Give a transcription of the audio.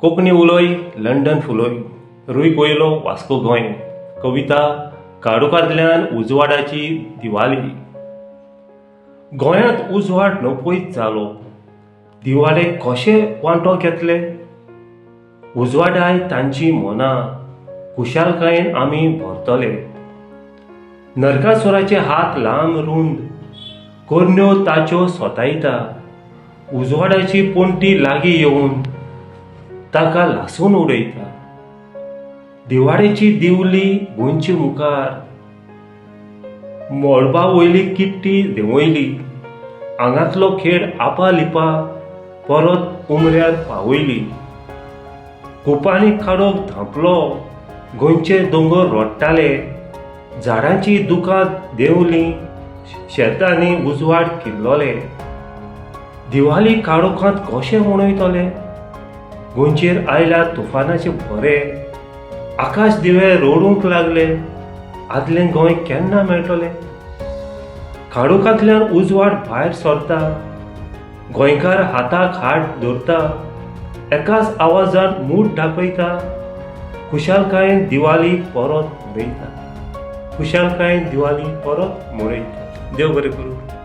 Konkani उलोय London फुलोय रुय पयलो वास्को गोंय कविता काडोकांतल्यान उजवाडाची दिवाळी। गोंयांत उजवाड नपयत जालो, दिवाळे कशे वांटो घेतले। उजवाडाय तांची मनां खुशालकायेन आमी भरतले। नरकासुराचे हात लांब रुंद कोरण्यो ताच्यो सोतायता। उजवाडाची पोंटी लागीं येवन ताका लासून उडयता। दिवाळेची दिवली गोंयचे मुखार, मळबा वयली किट्टी देंवयली। आंगातलो खेळ आपालिपा परत उमऱ्यार पावयली। कुपांनी काडोक धांपलो, गोंयचे दोंगर रोडटाले। झाडांची दुकां देंवलीं, शेतांनी उजवाड किल्लोले। दिवाळी काडोखांत कशे मनयतले, गोंयचेर आयल्या तुफानाचे भरे। आकाश दिवे रोडूंक लागले, आदलें गोंय केन्ना मेळटलें। काडोखांतल्यान उजवाड भायर सरता, गोंयकार हाताक हात धरता। एकाच आवाजान मूड दाखयता, खुशालकायेन दिवाळी परत मनयता। खुशालकायेन दिवाळी परत मनयता। देव बरें करूं।